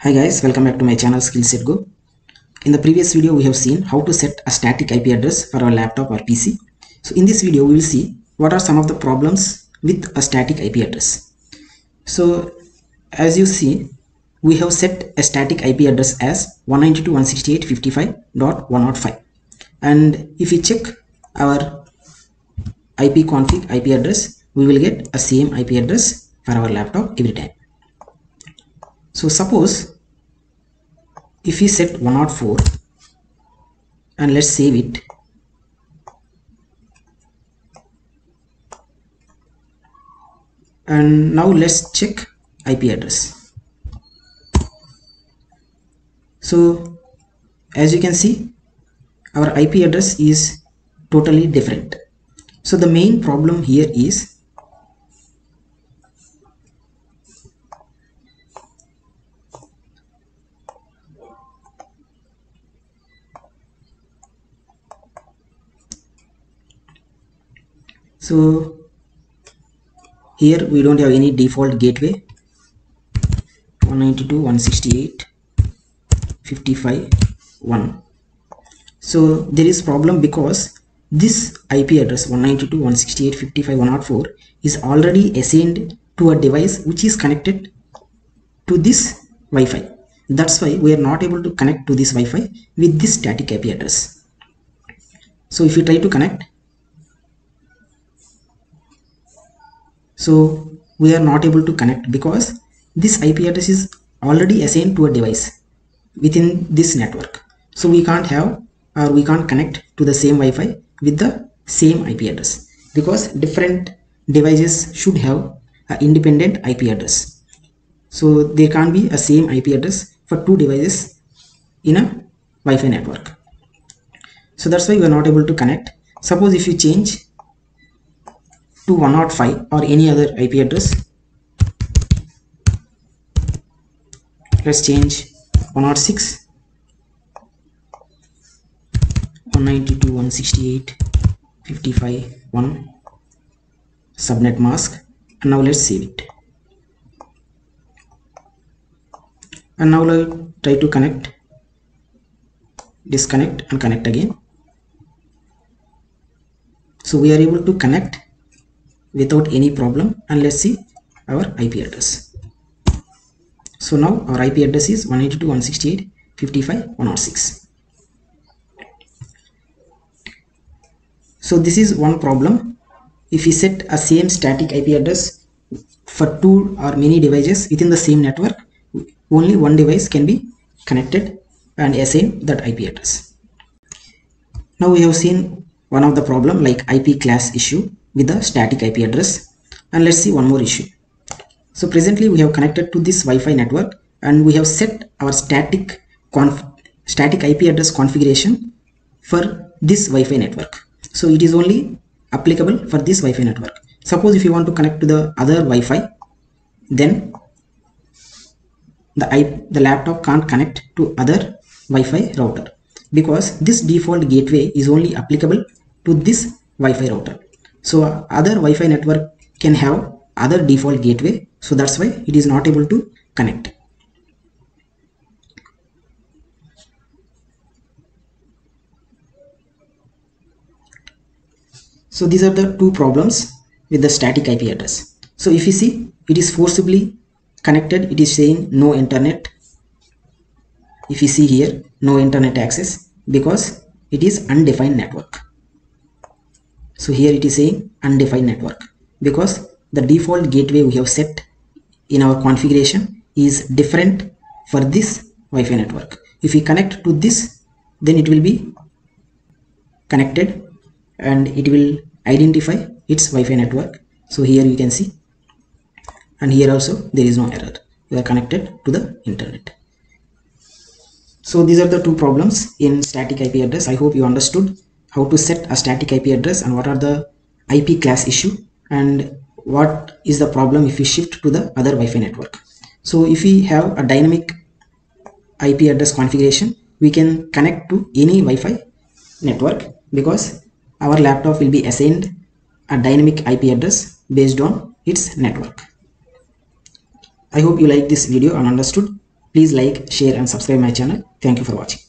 Hi guys, welcome back to my channel Skillset Go. In the previous video we have seen how to set a static IP address for our laptop or PC. So in this video we will see what are some of the problems with a static IP address. So as you see, we have set a static IP address as 192.168.55.105, and if we check our IP config IP address, we will get a same IP address for our laptop every time. So suppose if we set 104 and let's save it, and now let's check IP address. So as you can see, our IP address is totally different. So the main problem here is here we don't have any default gateway 192.168.55.1. So there is problem because this IP address 192.168.55.104 is already assigned to a device which is connected to this Wi-Fi. That's why we are not able to connect to this Wi-Fi with this static IP address. So if you try to connect, so we are not able to connect because this IP address is already assigned to a device within this network. So we can't have, or we can't connect to the same Wi-Fi with the same IP address, because different devices should have an independent IP address. So there can't be a same IP address for two devices in a Wi-Fi network. So that's why we are not able to connect. Suppose if you change to 105 or any other IP address, let's change 106, 192.168.55.1 subnet mask, and now let's save it. And now let's try to connect, disconnect and connect again. So we are able to connect without any problem, and let's see our IP address. So now our IP address is 192.168.55.106. So this is one problem. If we set a same static IP address for two or many devices within the same network, only one device can be connected and assign that IP address. Now we have seen one of the problem like IP class issue with the static IP address, and let's see one more issue. So presently we have connected to this Wi-Fi network and we have set our static IP address configuration for this Wi-Fi network. So it is only applicable for this Wi-Fi network. Suppose if you want to connect to the other Wi-Fi, then the laptop can't connect to other Wi-Fi router, because this default gateway is only applicable to this Wi-Fi router. So other Wi-Fi network can have other default gateway, so that's why it is not able to connect. So these are the two problems with the static IP address. So if you see, it is forcibly connected, it is saying no internet. If you see here, no internet access, because it is undefined network. So here it is saying undefined network because the default gateway we have set in our configuration is different for this Wi-Fi network. If we connect to this, then it will be connected and it will identify its Wi-Fi network. So here you can see, and here also there is no error, we are connected to the internet. So these are the two problems in static IP address. I hope you understood how to set a static IP address and what are the IP class issue and what is the problem if we shift to the other Wi-Fi network. So if we have a dynamic IP address configuration, we can connect to any Wi-Fi network because our laptop will be assigned a dynamic IP address based on its network. I hope you like this video and understood. Please like, share and subscribe my channel. Thank you for watching.